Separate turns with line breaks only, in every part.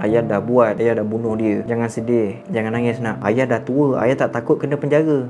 Ayah dah buat, ayah dah bunuh dia. Jangan sedih, jangan nangis nak. Ayah dah tua, ayah tak takut kena penjara.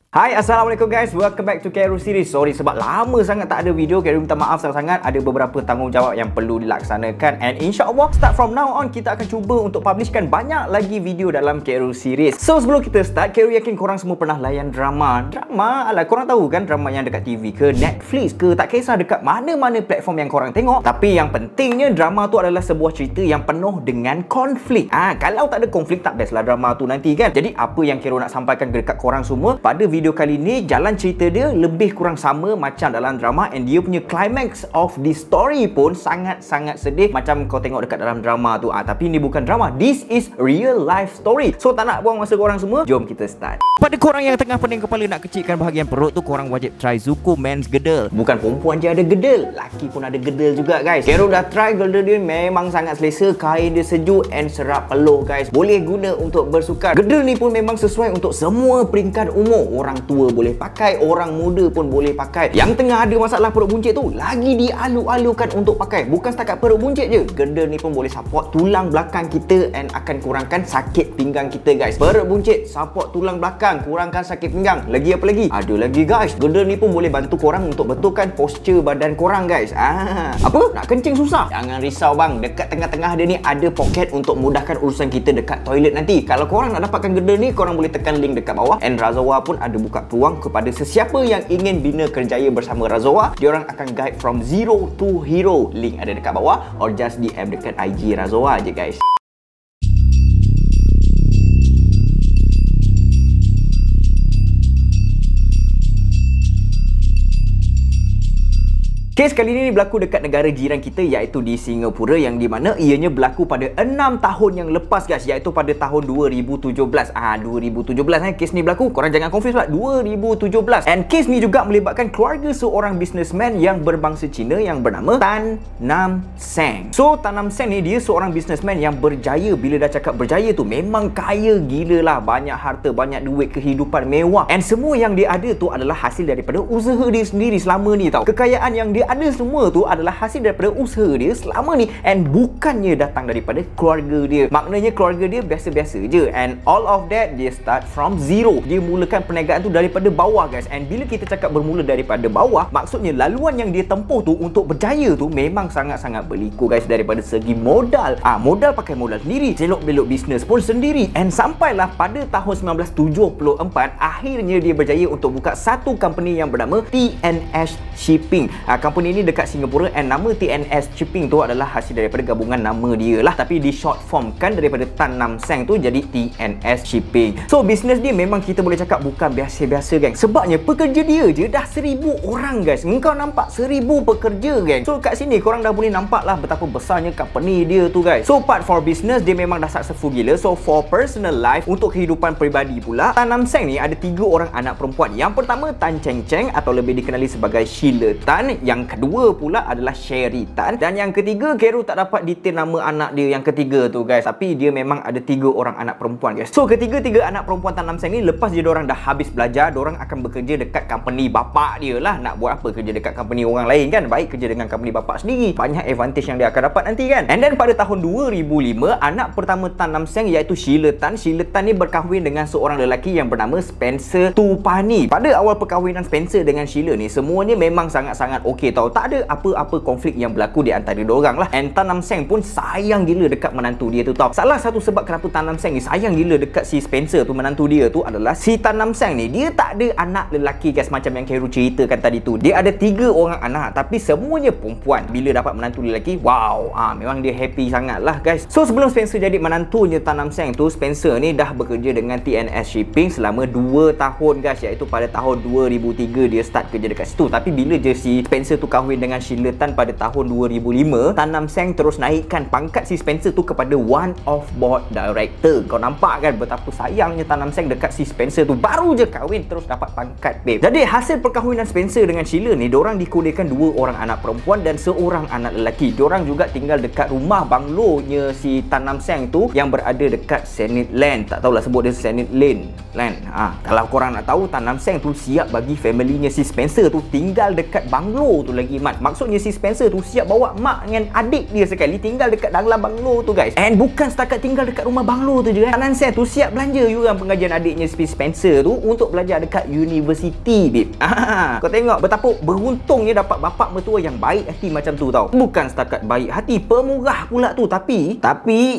Hai, Assalamualaikum guys. Welcome back to Khairul Series. Sorry sebab lama sangat tak ada video. Khairul minta maaf sangat-sangat. Ada beberapa tanggungjawab yang perlu dilaksanakan. And insyaAllah, start from now on, kita akan cuba untuk publishkan banyak lagi video dalam Khairul Series. So, sebelum kita start, Khairul yakin korang semua pernah layan drama. Alah, korang tahu kan drama yang dekat TV ke, Netflix ke, tak kisah dekat mana-mana platform yang korang tengok. Tapi yang pentingnya, drama tu adalah sebuah cerita yang penuh dengan konflik. Kalau tak ada konflik, tak bestlah drama tu nanti kan. Jadi, apa yang Khairul nak sampaikan dekat korang semua, pada video kali ni, jalan cerita dia lebih kurang sama macam dalam drama, and dia punya climax of the story pun sangat-sangat sedih macam kau tengok dekat dalam drama tu. Tapi ini bukan drama, this is real life story. So tak nak buang masa korang semua, jom kita start. Pada korang yang tengah pening kepala nak kecilkan bahagian perut tu, korang wajib try Zuko Men's Gedel. Bukan perempuan je ada gedel, laki pun ada gedel juga guys. Khairul dah try, gedel dia memang sangat selesa, kain dia sejuk and serap peluh guys. Boleh guna untuk bersukan. Gedel ni pun memang sesuai untuk semua peringkat umur. Orang tua boleh pakai, orang muda pun boleh pakai. Yang tengah ada masalah perut buncit tu, lagi dialu-alukan untuk pakai. Bukan setakat perut buncit je, gedel ni pun boleh support tulang belakang kita and akan kurangkan sakit pinggang kita guys. Perut buncit, support tulang belakang, kurangkan sakit pinggang. Lagi apa lagi? Ada lagi guys, gedel ni pun boleh bantu korang untuk betulkan posture badan korang guys. Apa? Nak kencing susah? Jangan risau bang, dekat tengah-tengah dia ni ada poket untuk mudahkan urusan kita dekat toilet nanti. Kalau korang nak dapatkan gedel ni, korang boleh tekan link dekat bawah, and Razawa pun ada buka peluang kepada sesiapa yang ingin bina kerjaya bersama Razawa. Diorang akan guide from zero to hero. Link ada dekat bawah, or just DM dekat IG Razawa je guys. Kes kali ini berlaku dekat negara jiran kita, iaitu di Singapura, yang di mana ianya berlaku pada 6 tahun yang lepas guys, iaitu pada tahun 2017. 2017 kes ni berlaku. Korang jangan confuse pula, 2017. And kes ni juga melibatkan keluarga seorang businessman yang berbangsa Cina yang bernama Tan Nam Seng. So Tan Nam Seng ni dia seorang businessman yang berjaya. Bila dah cakap berjaya tu, memang kaya gila lah. Banyak harta, banyak duit, kehidupan mewah. And semua yang dia ada tu adalah hasil daripada usaha dia sendiri selama ni tau. Kekayaan yang dia ada semua tu adalah hasil daripada usaha dia selama ni, and bukannya datang daripada keluarga dia. Maknanya keluarga dia biasa-biasa je, and all of that dia start from zero. Dia mulakan perniagaan tu daripada bawah guys. And bila kita cakap bermula daripada bawah, maksudnya laluan yang dia tempuh tu untuk berjaya tu memang sangat-sangat berliku guys. Daripada segi modal, modal pakai modal sendiri, selok-belok bisnes pun sendiri, and sampailah pada tahun 1974 akhirnya dia berjaya untuk buka satu company yang bernama TNS Shipping. Company ini dekat Singapura, and nama TNS Shipping tu adalah hasil daripada gabungan nama dia lah, tapi di short form kan daripada Tan Nam Seng tu jadi TNS Shipping. So bisnes dia memang kita boleh cakap bukan biasa-biasa geng, sebabnya pekerja dia je dah 1000 orang guys. Engkau nampak 1000 pekerja geng. So kat sini korang dah boleh nampak lah betapa besarnya company dia tu guys. So part for business dia memang dah successful gila. So for personal life, untuk kehidupan peribadi pula, Tan Nam Seng ni ada 3 orang anak perempuan. Yang pertama Tan Cheng Cheng atau lebih dikenali sebagai Sheila Tan, yang kedua pula adalah Sherry Tan, dan yang ketiga Khairul tak dapat detail nama anak dia yang ketiga tu guys, tapi dia memang ada 3 orang anak perempuan guys. So ketiga-tiga anak perempuan Tan Nam Seng ni, lepas dia orang dah habis belajar, diorang akan bekerja dekat company bapak dia lah. Nak buat apa kerja dekat company orang lain kan, baik kerja dengan company bapak sendiri, banyak advantage yang dia akan dapat nanti kan. And then pada tahun 2005, anak pertama Tan Nam Seng iaitu Sheila Tan ni berkahwin dengan seorang lelaki yang bernama Spencer Tupani. Pada awal perkahwinan Spencer dengan Sheila ni, semuanya memang sangat-sangat okey tau. Tak ada apa-apa konflik yang berlaku di antara diorang lah. And Tan Nam Seng pun sayang gila dekat menantu dia tu tau. Salah satu sebab kenapa Tan Nam Seng ni sayang gila dekat si Spencer tu, menantu dia tu, adalah si Tan Nam Seng ni dia tak ada anak lelaki guys, macam yang Khairul ceritakan tadi tu. Dia ada 3 orang anak, tapi semuanya perempuan. Bila dapat menantu lelaki, wow, memang dia happy sangat lah guys. So sebelum Spencer jadi menantunya Tan Nam Seng tu, Spencer ni dah bekerja dengan TNS Shipping selama 2 tahun guys, iaitu pada tahun 2003 dia start kerja dekat situ. Tapi bila je si Spencer tu kahwin dengan Sheila Tan pada tahun 2005, Tan Nam Seng terus naikkan pangkat si Spencer tu kepada one of board director. Kau nampak kan betapa sayangnya Tan Nam Seng dekat si Spencer tu, baru je kahwin terus dapat pangkat, babe. Jadi hasil perkahwinan Spencer dengan Sheila ni, diorang dikurniakan 2 orang anak perempuan dan 1 anak lelaki. Diorang juga tinggal dekat rumah banglonya si Tan Nam Seng tu yang berada dekat Senate Land. Tak tahulah sebut dia Senate Lane. Kalau korang nak tahu, Tan Nam Seng tu siap bagi familynya si Spencer tu tinggal dekat banglo tu lagi, Mat. Maksudnya si Spencer tu siap bawa mak dengan adik dia sekali tinggal dekat dalam banglo tu, guys. And bukan setakat tinggal dekat rumah banglo tu je, Tan Nam Seng tu siap belanja yuran pengajian adiknya si Spencer tu untuk belajar dekat university, babe. Kau tengok betapa beruntungnya dapat bapak mertua yang baik hati macam tu, tau. Bukan setakat baik hati, pemurah pula tu. Tapi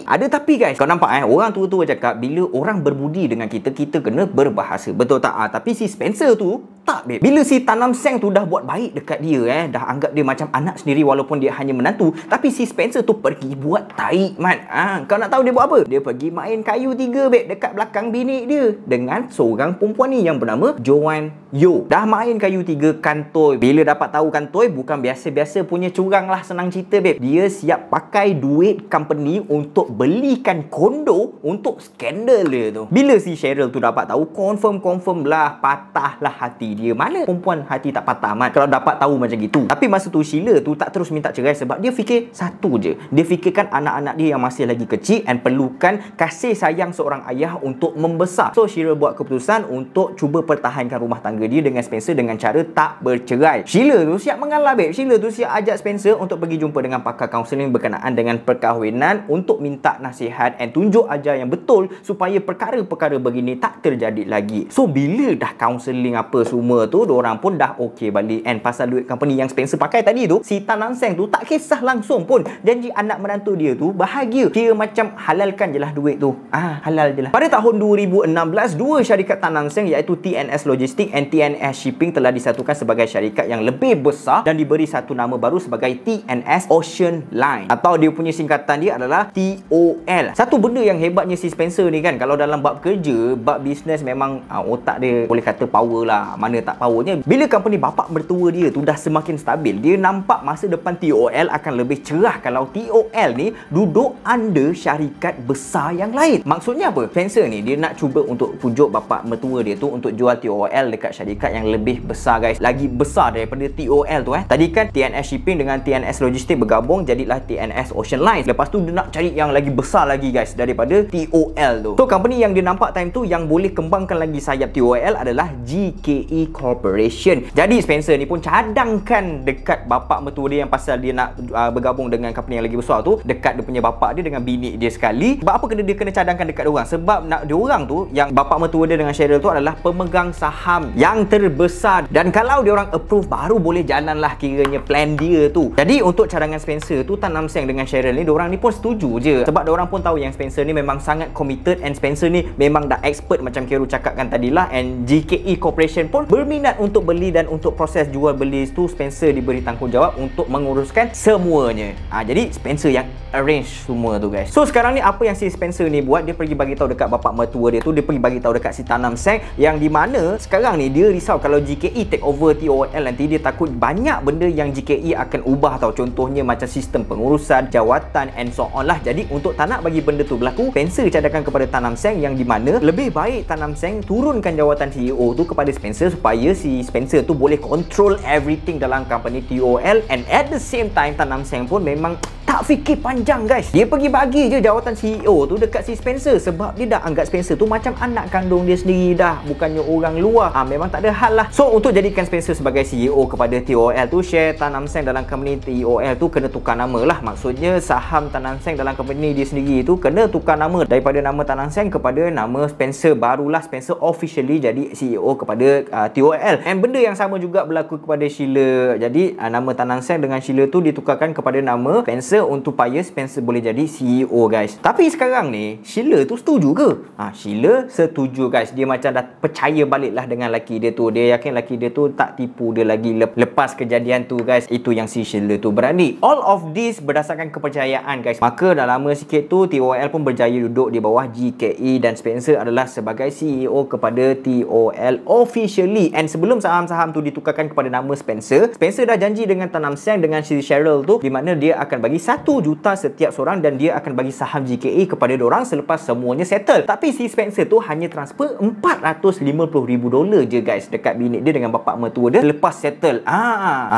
ada tapi, guys. Kau nampak orang tua-tua cakap bila orang berbudi dengan kita kena berbahasa. Betul tak? Tapi si Spencer tu tak, babe. Bila si Tan Nam Seng tu dah buat baik dekat dia, dah anggap dia macam anak sendiri walaupun dia hanya menantu, tapi si Spencer tu pergi buat taik, Mat. Kau nak tahu dia buat apa? Dia pergi main kayu 3, babe, dekat belakang bini dia dengan seorang perempuan ni yang bernama Joanne Yo. Dah main kayu 3 kantoi. Bila dapat tahu kantoi bukan biasa-biasa punya curang lah, senang cerita, babe. Dia siap pakai duit company untuk belikan kondo untuk skandal dia tu. Bila si Cheryl tu dapat tahu, confirm lah patahlah hati dia. Mana perempuan hati tak patah, Mat, kalau dapat tahu macam gitu. Tapi masa tu Sheila tu tak terus minta cerai sebab dia fikir satu je. Dia fikirkan anak-anak dia yang masih lagi kecil and perlukan kasih sayang seorang ayah untuk membesar. So Sheila buat keputusan untuk cuba pertahankan rumah tangga dia dengan Spencer dengan cara tak bercerai. Sheila tu siap mengalah, babe. Sheila tu siap ajak Spencer untuk pergi jumpa dengan pakar kaunseling berkenaan dengan perkahwinan untuk minta nasihat and tunjuk ajar yang betul supaya perkara-perkara begini tak terjadi lagi. So bila dah kaunseling apa semua tu, diorang pun dah okey balik. And pasal duit company yang Spencer pakai tadi tu, si Tan Nam Seng tu tak kisah langsung pun janji anak menantu dia tu bahagia. Kira macam halalkan je lah duit tu. Halal je lah. Pada tahun 2016, 2 syarikat Tan Nam Seng iaitu TNS Logistics and TNS Shipping telah disatukan sebagai syarikat yang lebih besar dan diberi satu nama baru sebagai TNS Ocean Line, atau dia punya singkatan dia adalah TOL. Satu benda yang hebatnya si Spencer ni kan, kalau dalam bab kerja, bab bisnes memang otak dia boleh kata power lah. Mana tak powernya, bila company bapak mertua dia tu dah semakin stabil, dia nampak masa depan TOL akan lebih cerah kalau TOL ni duduk under syarikat besar yang lain. Maksudnya apa? Spencer ni dia nak cuba untuk pujuk bapak mertua dia tu untuk jual TOL dekat syarikat yang lebih besar, guys. Lagi besar daripada TOL tu. Tadi kan TNS Shipping dengan TNS Logistics bergabung jadilah TNS Ocean Line. Lepas tu dia nak cari yang lagi besar lagi, guys, daripada TOL tu. So company yang dia nampak time tu yang boleh kembangkan lagi sayap TOL adalah GKE Corporation. Jadi Spencer ni pun cadangkan dekat bapak mertua dia yang pasal dia nak bergabung dengan company yang lagi besar tu, dekat dia punya bapak dia dengan bini dia sekali. Sebab apa dia kena cadangkan dekat diorang? Sebab nak diorang tu, yang bapak mertua dia dengan Cheryl tu adalah pemegang saham yang terbesar, dan kalau diorang approve baru boleh jalan lah kiranya plan dia tu. Jadi untuk cadangan Spencer tu, Tan Nam Seng dengan Cheryl ni, diorang ni pun setuju je sebab diorang pun tahu yang Spencer ni memang sangat committed and Spencer ni memang dah expert macam Kero cakapkan tadilah. And GKE Corporation pun berminat untuk beli, dan untuk proses jual beli tu Spencer diberi tanggungjawab untuk menguruskan semuanya. Jadi Spencer yang arrange semua tu, guys. So sekarang ni apa yang si Spencer ni buat, dia pergi bagi tahu dekat bapak mertua dia tu, dia pergi bagi tahu dekat si Tan Nam Seng, yang di mana sekarang ni dia risau kalau GKE take over TOL nanti, dia takut banyak benda yang GKE akan ubah tau. Contohnya macam sistem pengurusan, jawatan and so on lah. Jadi untuk tak nak bagi benda tu berlaku, Spencer cadangkan kepada Tan Nam Seng yang di mana lebih baik Tan Nam Seng turunkan jawatan CEO tu kepada Spencer supaya si Spencer tu boleh control everything dalam company TOL. And at the same time Tan Nam Seng pun memang tak fikir panjang, guys. Dia pergi bagi je jawatan CEO tu dekat si Spencer sebab dia dah anggap Spencer tu macam anak kandung dia sendiri dah, bukannya orang luar. Memang tak ada hal lah. So untuk jadikan Spencer sebagai CEO kepada TOL tu, share Tan Nam Seng dalam company TOL tu kena tukar nama lah. Maksudnya saham Tan Nam Seng dalam company dia sendiri tu kena tukar nama daripada nama Tan Nam Seng kepada nama Spencer. Barulah Spencer officially jadi CEO kepada TOL. And benda yang sama juga berlaku kepada Sheila. Jadi nama Tan Nam Seng dengan Sheila tu ditukarkan kepada nama Spencer Spencer untuk supaya Spencer boleh jadi CEO guys. Tapi sekarang ni Sheila tu setuju ke? Sheila setuju guys. Dia macam dah percaya balik lah dengan laki dia tu. Dia yakin laki dia tu tak tipu dia lagi lepas kejadian tu guys. Itu yang si Sheila tu berani. All of this berdasarkan kepercayaan guys. Maka dah lama sikit tu TOL pun berjaya duduk di bawah GKE dan Spencer adalah sebagai CEO kepada TOL officially. And sebelum saham-saham tu ditukarkan kepada nama Spencer dah janji dengan Tan Nam Seng dengan si Cheryl tu, di mana dia akan bagi 1 juta setiap seorang dan dia akan bagi saham GKE kepada diorang selepas semuanya settle. Tapi si Spencer tu hanya transfer $450,000 je guys dekat bini dia dengan bapak mertua dia selepas settle.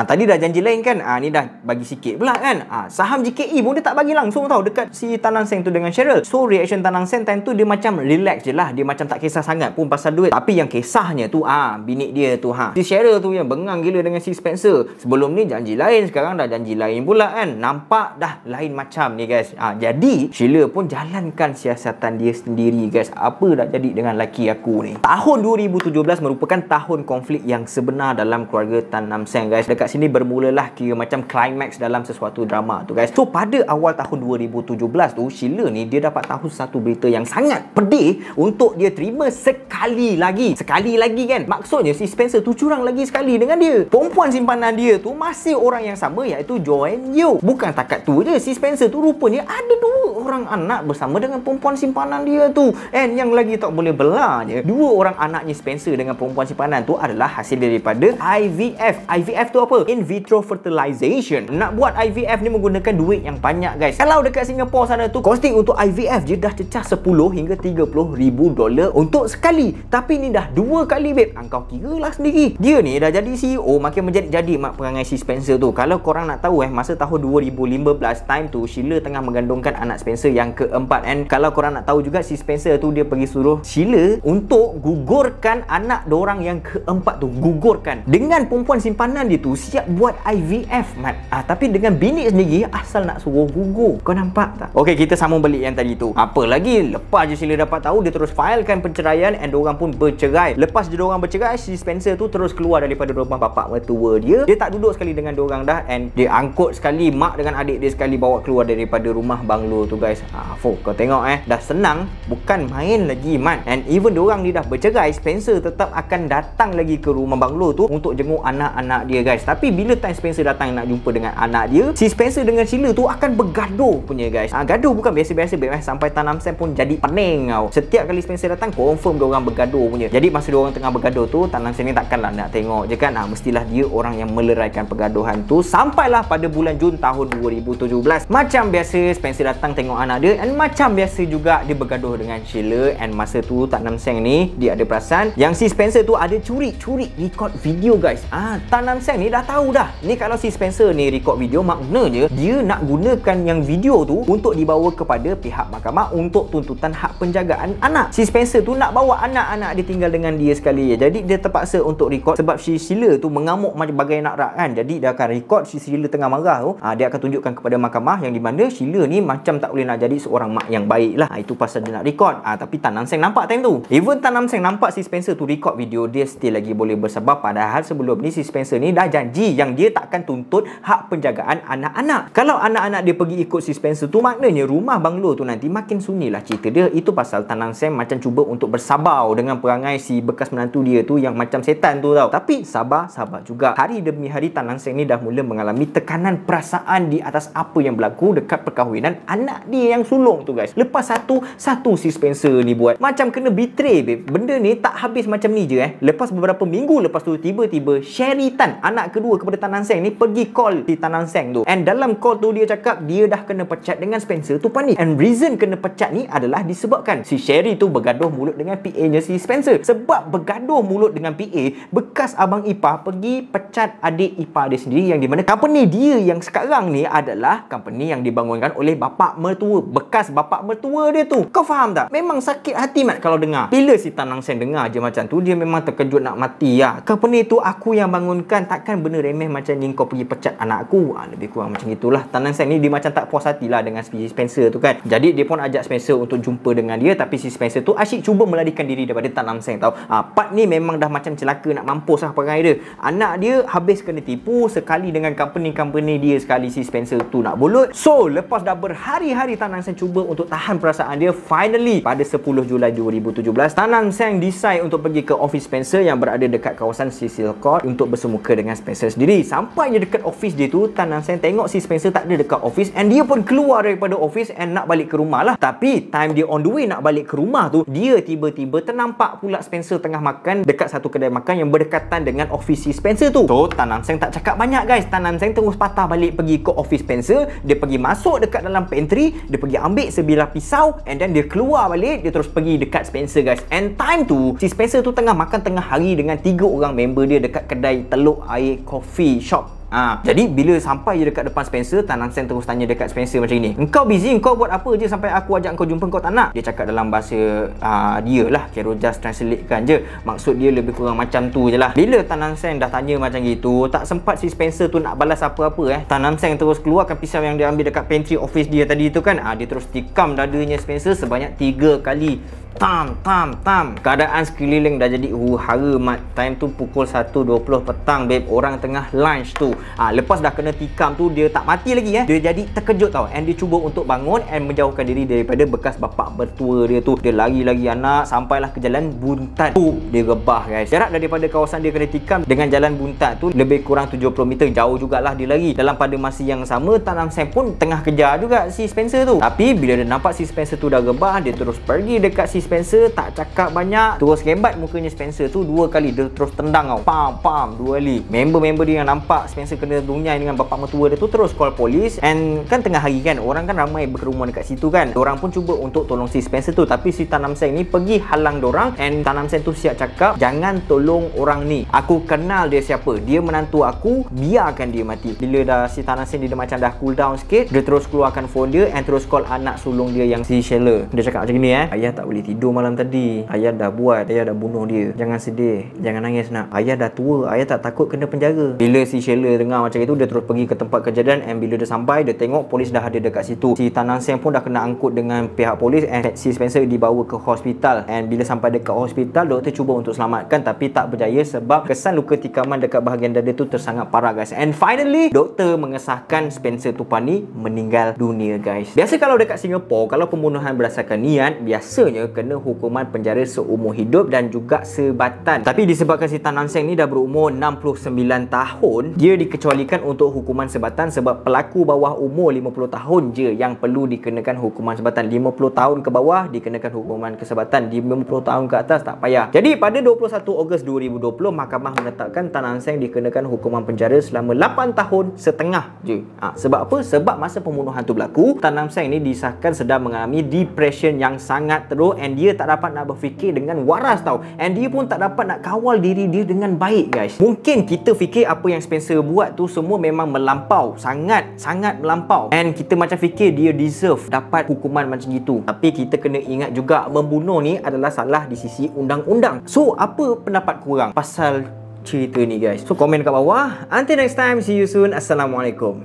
Tadi dah janji lain kan, ni dah bagi sikit pula kan. Saham GKE pun dia tak bagi langsung tau dekat si Tan Nam Seng tu dengan Cheryl. So reaction Tan Nam Seng time tu dia macam relax je lah, dia macam tak kisah sangat pun pasal duit. Tapi yang kisahnya tu bini dia tu si Cheryl tu yang bengang gila dengan si Spencer. Sebelum ni janji lain, sekarang dah janji lain pula kan. Nampak dah lain macam ni guys. Jadi Sheila pun jalankan siasatan dia sendiri guys. Apa dah jadi dengan laki aku ni. Tahun 2017 merupakan tahun konflik yang sebenar dalam keluarga Tan Nam Seng guys. Dekat sini bermulalah kira macam climax dalam sesuatu drama tu guys. So pada awal tahun 2017 tu Sheila ni dia dapat tahu satu berita yang sangat pedih untuk dia terima sekali lagi kan. Maksudnya si Spencer tu curang lagi sekali dengan dia. Perempuan simpanan dia tu masih orang yang sama, iaitu Joanne Yeoh. Bukan takat tu je, si Spencer tu rupanya ada 2 orang anak bersama dengan perempuan simpanan dia tu. And yang lagi tak boleh belanya, 2 orang anaknya Spencer dengan perempuan simpanan tu adalah hasil daripada IVF. IVF tu apa? In vitro fertilization. Nak buat IVF ni menggunakan duit yang banyak guys. Kalau dekat Singapura sana tu kosting untuk IVF je dah cecah 10 hingga 30 ribu dolar untuk sekali. Tapi ni dah 2 kali babe. Kau kira lah sendiri. Dia ni dah jadi CEO makin menjadi mak perangai si Spencer tu. Kalau korang nak tahu masa tahun 2015 time tu Sheila tengah menggandungkan anak Spencer yang keempat. And kalau korang nak tahu juga si Spencer tu dia pergi suruh Sheila untuk gugurkan anak dorang yang keempat tu. Gugurkan. Dengan perempuan simpanan dia tu siap buat IVF mat. Tapi dengan bini sendiri asal nak suruh gugur. Kau nampak tak? Okey, kita sambung balik yang tadi tu. Apa lagi? Lepas je Sheila dapat tahu, dia terus filekan perceraian and dorang pun bercerai. Lepas je dorang bercerai, si Spencer tu terus keluar daripada rumah bapak mertua dia. Dia tak duduk sekali dengan dorang dah, and dia angkut sekali mak dengan adik dia sekali bawa keluar daripada rumah banglo tu guys. Kau tengok dah senang, bukan main lagi mat. And even dorang ni dah bercerai, Spencer tetap akan datang lagi ke rumah banglo tu untuk jenguk anak-anak dia guys. Tapi bila time Spencer datang nak jumpa dengan anak dia, si Spencer dengan Sheila tu akan bergaduh punya guys. Gaduh bukan biasa-biasa sampai Tan Nam Seng pun jadi pening tau. Setiap kali Spencer datang confirm dorang bergaduh punya. Jadi masa dorang tengah bergaduh tu, Tan Nam Seng ni takkanlah nak tengok je kan. Mestilah dia orang yang meleraikan pergaduhan tu. Sampailah pada bulan Jun tahun 2017. Macam biasa Spencer datang tengok anak dia, and macam biasa juga dia bergaduh dengan Sheila. And masa tu Tan Nam Seng ni dia ada perasan yang si Spencer tu ada curi record video guys. Tan Nam Seng ni dah tahu dah. Ni kalau si Spencer ni record video, maknanya dia nak gunakan yang video tu untuk dibawa kepada pihak mahkamah untuk tuntutan hak penjagaan anak. Si Spencer tu nak bawa anak-anak dia tinggal dengan dia sekali. Jadi dia terpaksa untuk record sebab si Sheila tu mengamuk macam bagai nak rak kan. Jadi dia akan record si Sheila tengah marah tu. Dia akan tunjukkan kepada mahkamah yang di mana Sheila ni macam tak boleh nak jadi seorang mak yang baik lah. Itu pasal dia nak record. Tapi Tan Nam Seng nampak time tu. Even Tan Nam Seng nampak si Spencer tu record video, dia still lagi boleh bersabar. Padahal sebelum ni si Spencer ni dah janji yang dia takkan tuntut hak penjagaan anak-anak. Kalau anak-anak dia pergi ikut si Spencer tu, maknanya rumah banglo tu nanti makin sunyi lah cerita dia. Itu pasal Tan Nam Seng macam cuba untuk bersabar dengan perangai si bekas menantu dia tu yang macam setan tu tau. Tapi sabar juga. Hari demi hari Tan Nam Seng ni dah mula mengalami tekanan perasaan di atas apa yang berlaku dekat perkahwinan anak dia yang sulung tu guys. Lepas satu si Spencer ni buat macam kena betray babe. Benda ni tak habis macam ni je Lepas beberapa minggu lepas tu, tiba-tiba Sherry Tan, anak kedua kepada Tan Nam Seng ni, pergi call si Tan Nam Seng tu. And dalam call tu dia cakap dia dah kena pecat dengan Spencer tu panik. And reason kena pecat ni adalah disebabkan si Sherry tu bergaduh mulut dengan PA-nya si Spencer. Sebab bergaduh mulut dengan PA, bekas abang ipar pergi pecat adik ipar dia sendiri, yang di mana company dia yang sekarang ni adalah company yang dibangunkan oleh bapak mertua, bekas bapak mertua dia tu. Kau faham tak? Memang sakit hati mat kalau dengar. Bila si Tan Nam Seng dengar je macam tu, dia memang terkejut nak mati lah. Company tu aku yang bangunkan, takkan benda remeh macam ni kau pergi pecat anak aku. Lebih kurang macam itulah. Tan Nam Seng ni dia macam tak puas hati lah dengan si Spencer tu kan. Jadi dia pun ajak Spencer untuk jumpa dengan dia. Tapi si Spencer tu asyik cuba melarikan diri daripada Tan Nam Seng tau. Part ni memang dah macam celaka nak mampus lah perangai dia. Anak dia habis kena tipu sekali dengan company dia sekali si Spencer tu nak bulut. So lepas dah berhari-hari Tan Nam Seng cuba untuk tahan perasaan dia, finally pada 10 Julai 2017 Tan Nam Seng decide untuk pergi ke office Spencer yang berada dekat kawasan Cecil Court untuk bersemuka dengan Spencer sendiri. Sampai je dekat office dia tu, Tan Nam Seng tengok si Spencer tak ada dekat office, and dia pun keluar daripada office and nak balik ke rumah lah. Tapi time dia on the way nak balik ke rumah tu, dia tiba-tiba ternampak pula Spencer tengah makan dekat satu kedai makan yang berdekatan dengan office si Spencer tu. So Tan Nam Seng tak cakap banyak guys. Tan Nam Seng terus patah balik pergi ke office Spencer. Dia pergi masuk dekat dalam pantry, dia pergi ambil sebilah pisau, and then dia keluar balik, dia terus pergi dekat Spencer guys. And time tu si Spencer tu tengah makan tengah hari dengan 3 orang member dia dekat kedai Teluk Air Coffee Shop. Jadi bila sampai je dekat depan Spencer, Tan Nam Seng terus tanya dekat Spencer macam ni, "Engkau busy? Engkau buat apa je sampai aku ajak kau jumpa, kau tak nak?" Dia cakap dalam bahasa dia lah, Kero just translate kan je. Maksud dia lebih kurang macam tu je lah. Bila Tan Nam Seng dah tanya macam gitu, tak sempat si Spencer tu nak balas apa-apa Tan Nam Seng terus keluarkan pisau yang dia ambil dekat pantry office dia tadi tu kan. Dia terus tikam dadanya Spencer sebanyak 3 kali. Tam. Keadaan sekeliling dah jadi huru-hara mat. Time tu pukul 1.20 petang babe. Orang tengah lunch tu. Lepas dah kena tikam tu, dia tak mati lagi Dia jadi terkejut tau. And dia cuba untuk bangun and menjauhkan diri daripada bekas bapak bertua dia tu. Dia lari-lari anak sampailah ke jalan buntat. Dia rebah guys. Jarak daripada kawasan dia kena tikam dengan jalan buntat tu lebih kurang 70 meter. Jauh jugalah dia lari. Dalam pada masa yang sama, Tan Nam Seng pun tengah kejar juga si Spencer tu. Tapi bila dia nampak si Spencer tu dah rebah, dia terus pergi dekat si Spencer, tak cakap banyak, terus gembat mukanya Spencer tu 2 kali. Dia terus tendang tau. Pam 2 kali. Member-member dia yang nampak Spencer kena dunyai dengan bapak mertua dia tu terus call polis. And kan tengah hari kan, orang kan ramai berkerumun dekat situ kan. Orang pun cuba untuk tolong si Spencer tu, tapi si Tan Nam Seng ni pergi halang dorang. And Tan Nam Seng tu siap cakap, "Jangan tolong orang ni. Aku kenal dia siapa. Dia menantu aku, biarkan dia mati." Bila dah si Tan Nam Seng dia macam dah cool down sikit, dia terus keluarkan phone dia and terus call anak sulung dia yang si Sheila. Dia cakap macam ni, "Ayah tak boleh tidur malam tadi. Ayah dah buat, ayah dah bunuh dia. Jangan sedih, jangan nangis nak. Ayah dah tua, ayah tak takut kena penjara." Bila si Sheila dengar macam itu, dia terus pergi ke tempat kejadian. And bila dia sampai, dia tengok polis dah ada dekat situ. Si Tan Nam Seng pun dah kena angkut dengan pihak polis and si Spencer dibawa ke hospital. And bila sampai dekat hospital, doktor cuba untuk selamatkan tapi tak berjaya sebab kesan luka tikaman dekat bahagian dada tu tersangat parah guys. And finally, doktor mengesahkan Spencer Tupani meninggal dunia guys. Biasa kalau dekat Singapura, kalau pembunuhan berdasarkan niat, biasanya kena hukuman penjara seumur hidup dan juga sebatan. Tapi disebabkan si Tan Nam Seng ni dah berumur 69 tahun, dia dikecualikan untuk hukuman sebatan sebab pelaku bawah umur 50 tahun je yang perlu dikenakan hukuman sebatan. 50 tahun ke bawah dikenakan hukuman kesebatan, 50 tahun ke atas tak payah. Jadi pada 21 Ogos 2020, mahkamah menetapkan Tan Nam Seng dikenakan hukuman penjara selama 8 tahun setengah je. Sebab apa? Sebab masa pembunuhan tu berlaku, Tan Nam Seng ni disahkan sedang mengalami depression yang sangat teruk and dia tak dapat nak berfikir dengan waras tau. And dia pun tak dapat nak kawal diri dia dengan baik guys. Mungkin kita fikir apa yang Spencer buat tu semua memang melampau, sangat melampau. And kita macam fikir dia deserve dapat hukuman macam gitu. Tapi kita kena ingat juga, membunuh ni adalah salah di sisi undang-undang. So apa pendapat korang pasal cerita ni guys? So komen kat bawah. Until next time, see you soon. Assalamualaikum.